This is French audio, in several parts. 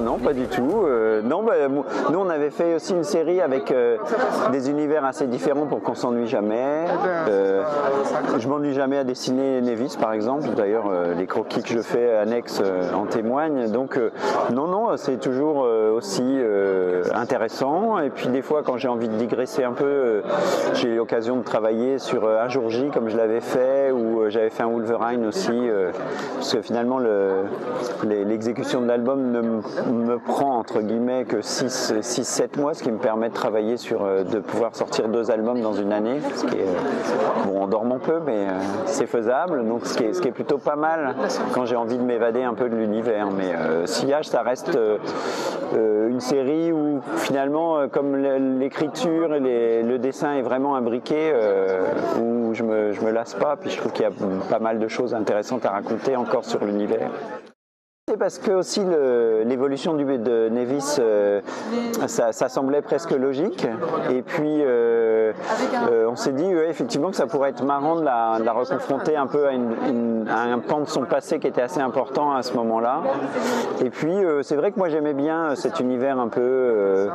non, pas du tout. Non, nous on avait fait aussi une série avec des univers assez différents pour qu'on s'ennuie jamais. Je m'ennuie jamais à dessiner Nevis par exemple. D'ailleurs, les croquis que je fais annexes en témoignent. Donc non, c'est toujours aussi intéressant. Et puis des fois, quand j'ai envie de digresser un peu, j'ai eu l'occasion de travailler sur Un jour J comme je l'avais fait, ou j'avais fait un Wolverine aussi, parce que finalement l'exécution de l'album ne me prend entre guillemets que 6-7 mois, ce qui me permet de travailler de pouvoir sortir 2 albums dans une année, ce qui est, bon, on dorme un peu, mais c'est faisable, donc ce qui est plutôt pas mal quand j'ai envie de m'évader un peu de l'univers. Mais Sillage, ça reste une série où finalement, comme l'écriture et le dessin est vraiment imbriqué, où je me lasse pas, puis je trouve qu'il y a pas mal de choses intéressantes à raconter encore sur l'univers. C'est parce que aussi l'évolution de Nevis, ça semblait presque logique, et puis on s'est dit effectivement que ça pourrait être marrant de la reconfronter un peu à un pan de son passé qui était assez important à ce moment-là. Et puis c'est vrai que moi j'aimais bien cet univers un peu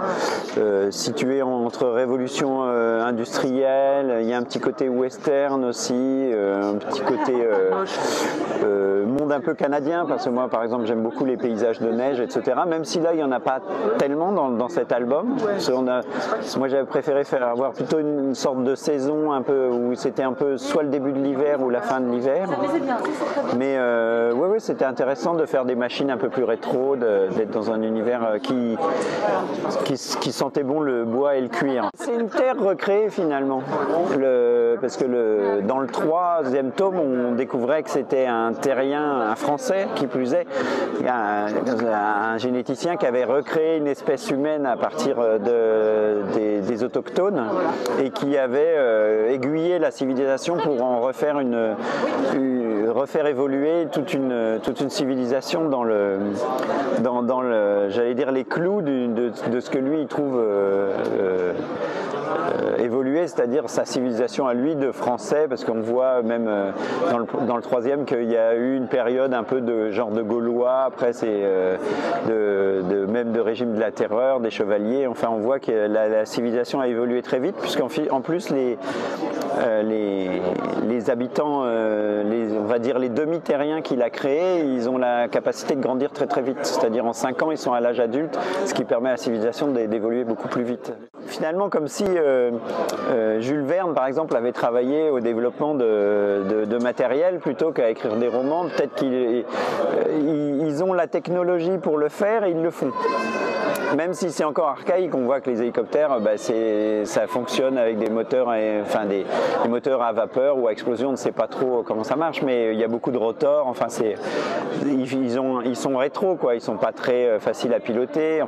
situé entre révolution industrielle, il y a un petit côté western aussi, un petit côté monde un peu canadien, parce que moi par exemple j'aime beaucoup les paysages de neige, etc. Même si là il n'y en a pas tellement dans cet album. Moi j'avais préféré avoir plutôt une sorte de saison un peu où c'était un peu soit le début de l'hiver ou la fin de l'hiver. Mais ouais, c'était intéressant de faire des machines un peu plus rétro, d'être dans un univers qui sentait bon le bois et le cuir. C'est une terre recréée finalement. Parce que dans le 3e tome, on découvrait que c'était un terrien, un Français qui plus est, un généticien qui avait recréé une espèce humaine à partir des autochtones et qui avait aiguillé la civilisation pour en refaire évoluer toute une civilisation dans j'allais dire les clous de ce que lui il trouve évoluer, c'est-à-dire sa civilisation à lui de français, parce qu'on voit même dans le 3e qu'il y a eu une période un peu de genre de Gaulois, après c'est même de régime de la terreur, des chevaliers, enfin on voit que la civilisation a évolué très vite, puisqu'en plus les habitants, on va dire les demi-terriens qu'il a créés, ils ont la capacité de grandir très très vite, c'est-à-dire en 5 ans ils sont à l'âge adulte, ce qui permet à la civilisation d'évoluer beaucoup plus vite. Finalement, comme si Jules Verne par exemple avait travaillé au développement de matériel plutôt qu'à écrire des romans, peut-être qu'ils ont la technologie pour le faire et ils le font. Même si c'est encore archaïque, on voit que les hélicoptères, ça fonctionne avec des moteurs, des moteurs à vapeur ou à explosion, on ne sait pas trop comment ça marche, mais il y a beaucoup de rotors, enfin ils sont rétro, quoi, ils sont pas très faciles à piloter,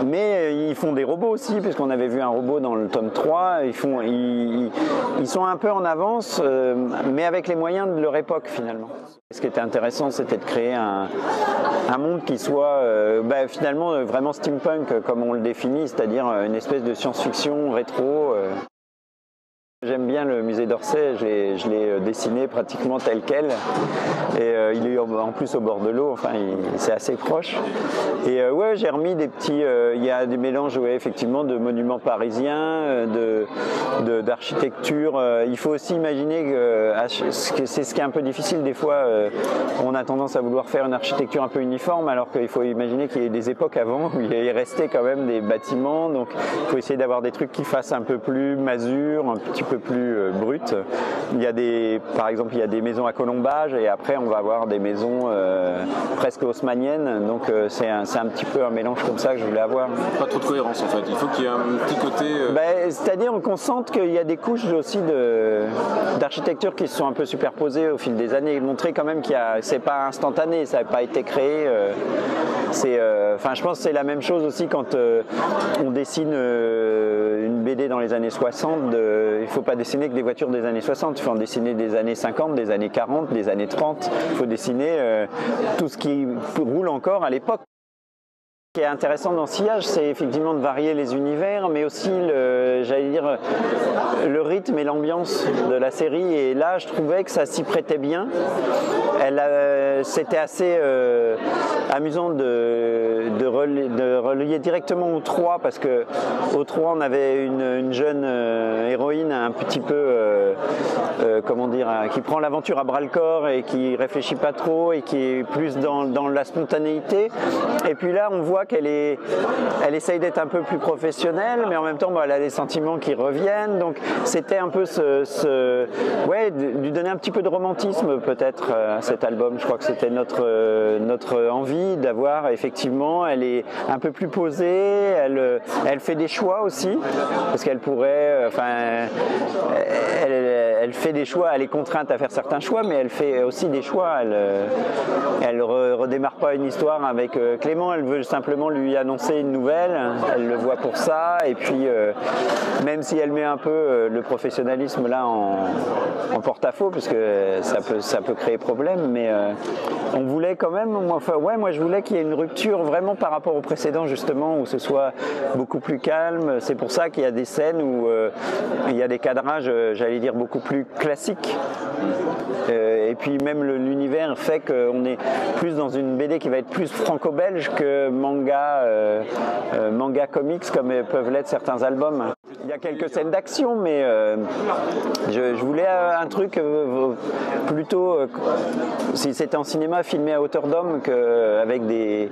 mais ils font des robots aussi, puisqu'on avait vu un robot dans le tome 3, ils sont un peu en avance, mais avec les moyens de leur époque finalement. Ce qui était intéressant, c'était de créer un monde qui soit finalement vraiment steampunk comme on le définit, c'est-à-dire une espèce de science-fiction rétro. J'aime bien le musée d'Orsay, je l'ai dessiné pratiquement tel quel, et il est en plus au bord de l'eau, c'est assez proche. Et ouais, j'ai remis des petits, il y a des mélanges effectivement de monuments parisiens, d'architecture. Il faut aussi imaginer que c'est ce qui est un peu difficile des fois, on a tendance à vouloir faire une architecture un peu uniforme, alors qu'il faut imaginer qu'il y a des époques avant où il est resté quand même des bâtiments, donc il faut essayer d'avoir des trucs qui fassent un peu plus masure, un petit peu plus brut. Par exemple, il y a des maisons à colombage, et après on va avoir des maisons presque haussmanniennes, donc c'est un petit peu un mélange comme ça que je voulais avoir. Pas trop de cohérence en fait, il faut qu'il y ait un petit côté... C'est-à-dire qu'on sente qu'il y a des couches aussi d'architecture qui se sont un peu superposées au fil des années, montrer quand même c'est pas instantané, ça n'a pas été créé. Je pense que c'est la même chose aussi quand on dessine une BD dans les années 60, il ne faut pas dessiner que des voitures des années 60, il faut en dessiner des années 50, des années 40, des années 30, il faut dessiner tout ce qui roule encore à l'époque. Ce qui est intéressant dans Sillage, c'est effectivement de varier les univers, mais aussi, j'allais dire, le rythme et l'ambiance de la série. Et là, je trouvais que ça s'y prêtait bien. C'était assez amusant de relier directement au 3, parce que au 3, on avait une jeune héroïne un petit peu, comment dire, qui prend l'aventure à bras-le-corps et qui réfléchit pas trop et qui est plus dans la spontanéité. Et puis là, on voit qu'elle essaye d'être un peu plus professionnelle, mais en même temps, elle a des sentiments qui reviennent. Donc, c'était un peu lui donner un petit peu de romantisme peut-être à cet album. Je crois que c'était notre envie d'avoir, effectivement, elle est un peu plus posée, elle fait des choix aussi, parce qu'elle pourrait, elle fait des choix, elle est contrainte à faire certains choix, mais elle fait aussi des choix. Elle redémarre pas une histoire avec Clément, elle veut simplement lui annoncer une nouvelle, elle le voit pour ça, et puis même si elle met un peu le professionnalisme là en porte-à-faux, parce que ça peut créer problème, mais on voulait quand même, moi je voulais qu'il y ait une rupture vraiment par rapport au précédent, justement, où ce soit beaucoup plus calme. C'est pour ça qu'il y a des scènes où il y a des cadrages, j'allais dire, beaucoup plus classiques. Et puis même l'univers fait qu'on est plus dans une BD qui va être plus franco-belge que manga comics, comme peuvent l'être certains albums. Il y a quelques scènes d'action, mais je voulais un truc plutôt, si c'était en cinéma, filmé à hauteur d'homme, avec des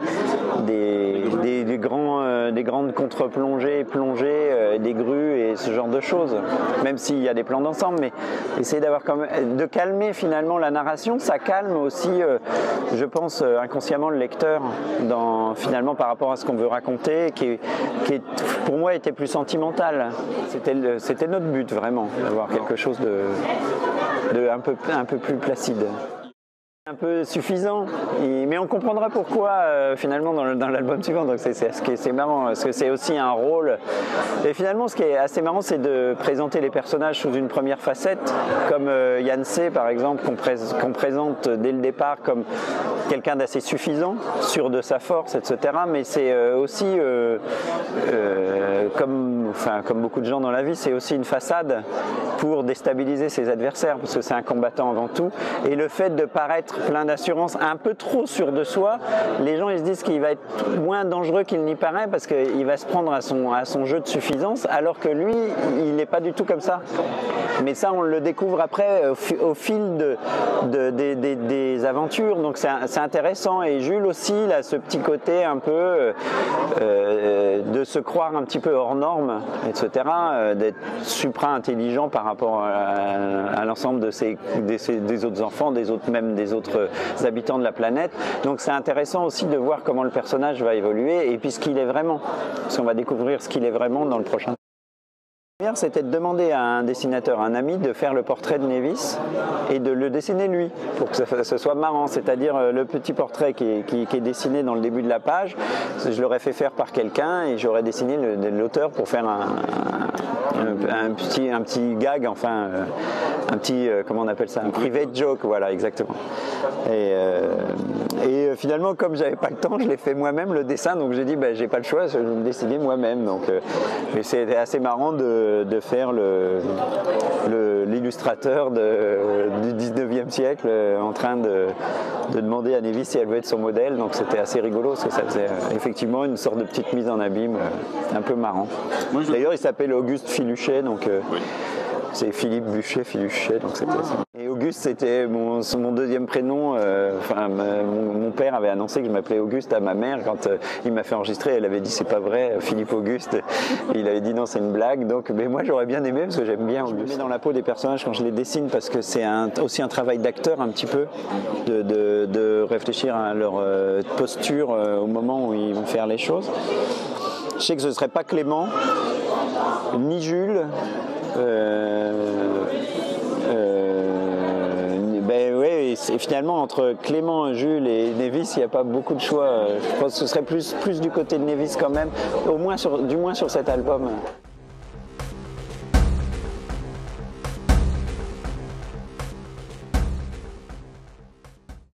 grandes contre-plongées, plongées, des grues et ce genre de choses. Même s'il y a des plans d'ensemble, mais essayer de calmer finalement la narration, ça calme aussi, je pense, inconsciemment le lecteur, finalement par rapport à ce qu'on veut raconter, qui pour moi était plus sentimental. C'était notre but vraiment, d'avoir quelque chose de un peu plus placide. Un peu suffisant, mais on comprendra pourquoi finalement dans l'album suivant. Donc c'est marrant, parce que c'est aussi un rôle. Et finalement, ce qui est assez marrant, c'est de présenter les personnages sous une première facette, comme Yancey par exemple, qu'on présente dès le départ comme quelqu'un d'assez suffisant, sûr de sa force, etc. Mais c'est aussi, comme beaucoup de gens dans la vie, c'est aussi une façade pour déstabiliser ses adversaires, parce que c'est un combattant avant tout. Et le fait de paraître plein d'assurance, un peu trop sûr de soi, les gens ils se disent qu'il va être moins dangereux qu'il n'y paraît, parce qu'il va se prendre à son jeu de suffisance, alors que lui, il n'est pas du tout comme ça. Mais ça, on le découvre après au fil des aventures, donc c'est intéressant. Et Jules aussi, il a ce petit côté un peu de se croire un petit peu hors norme, etc., d'être supra-intelligent par rapport à l'ensemble des autres enfants, des autres habitants de la planète. Donc c'est intéressant aussi de voir comment le personnage va évoluer et puis ce qu'il est vraiment, parce qu'on va découvrir ce qu'il est vraiment dans le prochain. C'était de demander à un dessinateur, un ami, de faire le portrait de Nevis et de le dessiner lui, pour que ce soit marrant, c'est-à-dire le petit portrait qui est dessiné dans le début de la page, je l'aurais fait faire par quelqu'un et j'aurais dessiné l'auteur pour faire un petit gag, enfin un petit, comment on appelle ça, un private joke, voilà, exactement. Et finalement, comme j'avais pas le temps, je l'ai fait moi-même le dessin, donc j'ai dit j'ai pas le choix, je vais le dessiner moi-même. Donc c'était assez marrant de faire l'illustrateur du 19e siècle en train de demander à Nevis si elle veut être son modèle. Donc c'était assez rigolo, parce que ça faisait effectivement une sorte de petite mise en abîme un peu marrant. D'ailleurs, il s'appelle Auguste Filuchet, donc c'est Philippe Buchet, Filuchet, donc c'était ça. Et Auguste, c'était mon deuxième prénom. Mon père avait annoncé que je m'appelais Auguste à ma mère quand il m'a fait enregistrer. Elle avait dit c'est pas vrai, Philippe Auguste. Il avait dit non, c'est une blague. Donc, mais moi j'aurais bien aimé, parce que j'aime bien Auguste. Je me mets dans la peau des personnages quand je les dessine, parce que c'est aussi un travail d'acteur un petit peu, de réfléchir à leur posture au moment où ils vont faire les choses. Je sais que ce ne serait pas Clément, ni Jules. Et finalement, entre Clément, Jules et Nevis, il n'y a pas beaucoup de choix. Je pense que ce serait plus du côté de Nevis quand même, du moins sur cet album.